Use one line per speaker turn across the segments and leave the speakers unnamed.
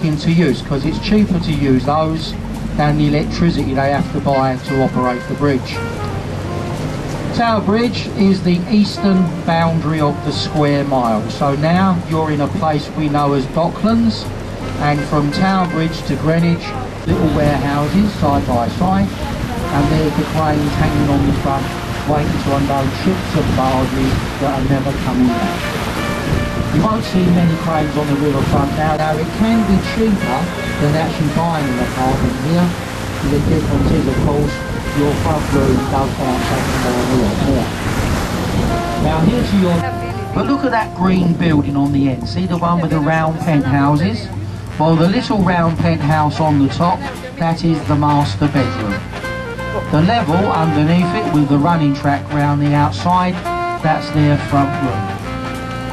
into use because it's cheaper to use those than the electricity they have to buy to operate the bridge. Tower Bridge is the eastern boundary of the square mile. So now you're in a place we know as Docklands, and from Tower Bridge to Greenwich, little warehouses side by side, and there's the cranes hanging on the front waiting to unload ships and barges that are never coming back. You won't see many cranes on the riverfront now. Now it can be cheaper than actually buying an apartment here. The difference is, of course, your front room does start taking down a lot more. Now here's your... But look at that green building on the end. See the one with the round penthouses? Well, the little round penthouse on the top, that is the master bedroom. The level underneath it with the running track round the outside, that's their front room.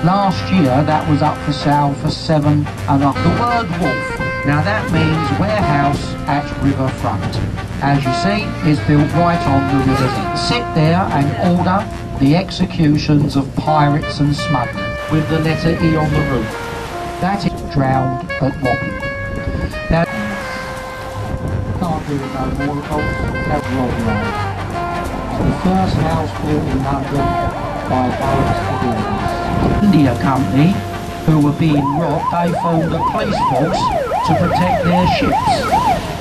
Last year that was up for sale for $7.5. The word wharf, now that means warehouse at riverfront. As you see, it's built right on the river. Sit there and order the executions of pirates and smugglers with the letter E on the roof. That is drowned at Wapping. Now, can't do it no more, of course. That's Robbie Road. It's the first house built in London by boats to builders. India company, who were being robbed, they formed a police force to protect their ships.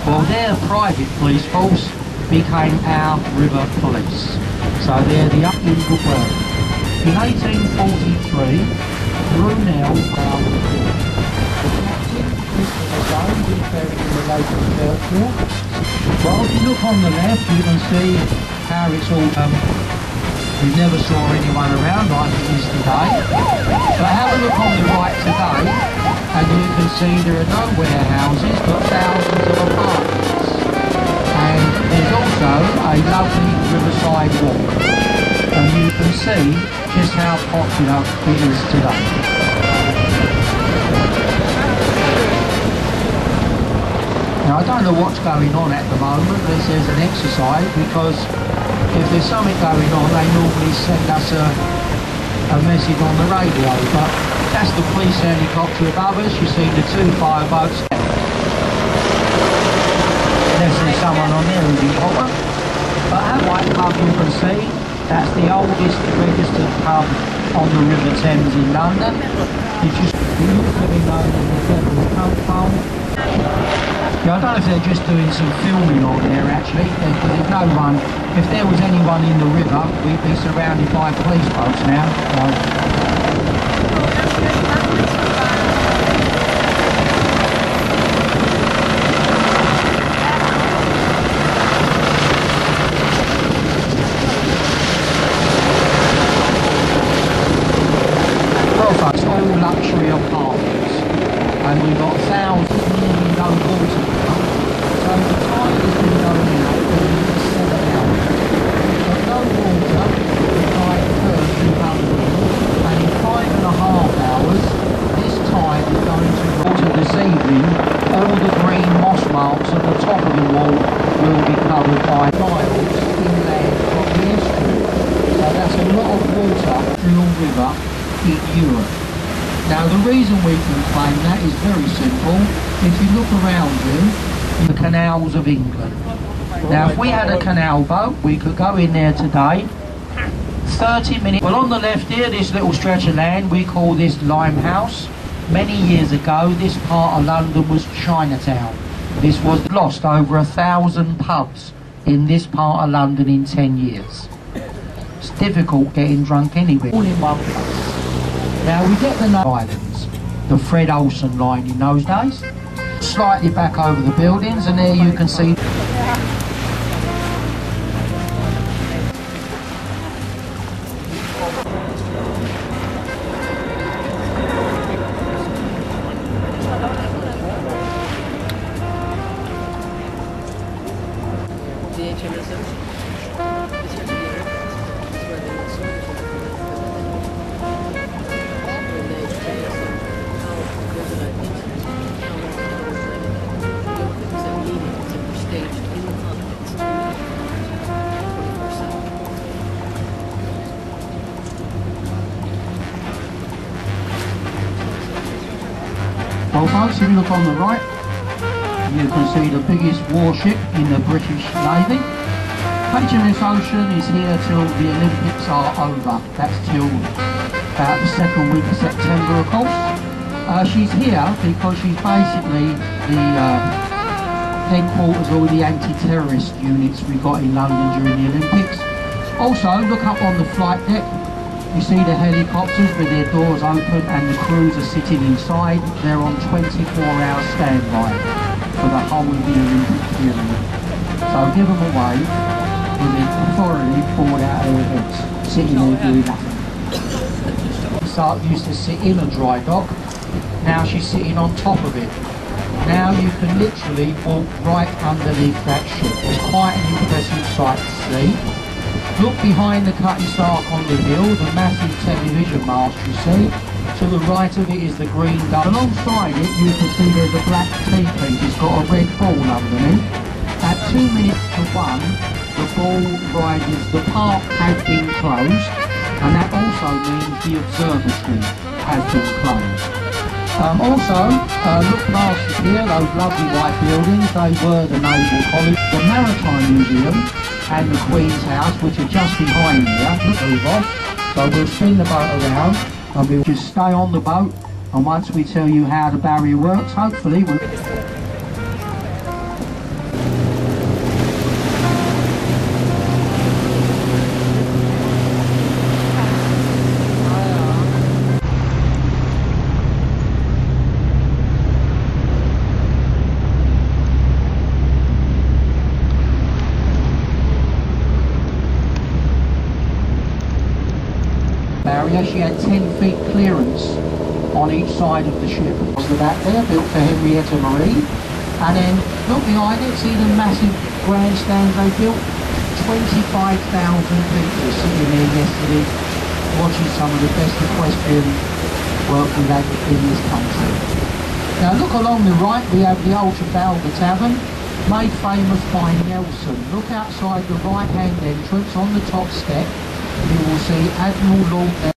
Well, their private police force became our river police. So they're the up-in-good work. In 1843, Brunel found the port. The captain, Mr. Jones, is buried in the local church here. Well, if you look on the left, you can see how it's all we never saw anyone around like it is today. But have a look on the right today, and you can see there are no warehouses, but thousands of apartments. And there's also a lovely riverside walk. And you can see just how popular it is today. Now I don't know what's going on at the moment. This is an exercise because if there's something going on, they normally send us a message on the radio, but that's the police helicopter above us. You see the two fireboats. Unless there's someone on there who's important. But that white pub you can see, that's the oldest registered pub on the River Thames in London. It used to be known as the Devil's Pub. Yeah, I don't know if they're just doing some filming on there actually, because there's no one. If there was anyone in the river, we'd be surrounded by police boats now. Well folks, all luxury apartments, and we've got thousands of no water now. So the tide has been going out for the next 7 hours. But no water, the tide first becomes and in 5.5 hours, this tide is going to water this evening. All the green moss marks at the top of the wall will be covered by miles inland from the estuary. So that's a lot of water through the river in Europe. Now the reason we can claim that is very simple. If you look around you, the canals of England. Now if we had a canal boat, we could go in there today, 30 minutes. Well, on the left here, this little stretch of land, we call this Limehouse. Many years ago, this part of London was Chinatown. This was lost over 1,000 pubs in this part of London in 10 years. It's difficult getting drunk anywhere. All in one place. Now we get the islands, the Fred Olsen line in those days. Slightly back over the buildings, and there you can see
staged in the
Well folks, if you look on the right, you can see the biggest warship in the British Navy. HMS Ocean is here till the Olympics are over. That's till about the second week of September, of course. She's here because she's basically the headquarters of all the anti-terrorist units we got in London during the Olympics. Also, look up on the flight deck. You see the helicopters with their doors open and the crews are sitting inside. They're on 24-hour standby for the whole of the Olympic period. So give them a wave with it thoroughly bored out of their heads, sitting there doing nothing. So used to sit in a dry dock, now she's sitting on top of it. Now you can literally walk right underneath that ship. It's quite an impressive sight to see. Look behind the cutlass arc on the hill, the massive television mast you see. To the right of it is the green dome. Alongside it you can see there's a black T-piece. It's got a red ball underneath. At 2 minutes to 1, the ball rises. The park has been closed, and that also means the observatory has been closed. Look past here, those lovely white buildings, they were the Naval College, the Maritime Museum and the Queen's House, which are just behind here. Look over. So we'll spin the boat around and we'll just stay on the boat, and once we tell you how the barrier works, hopefully we'll... barrier. She had 10 feet clearance on each side of the ship. The back there, built for Henrietta Marie. And then look behind it, see the massive grandstands they built? 25,000 people sitting there yesterday watching some of the best equestrian work we've had in this country. Now look along the right, we have the Old Trafalgar Tavern, made famous by Nelson. Look outside the right hand entrance on the top step. You will see Admiral Lord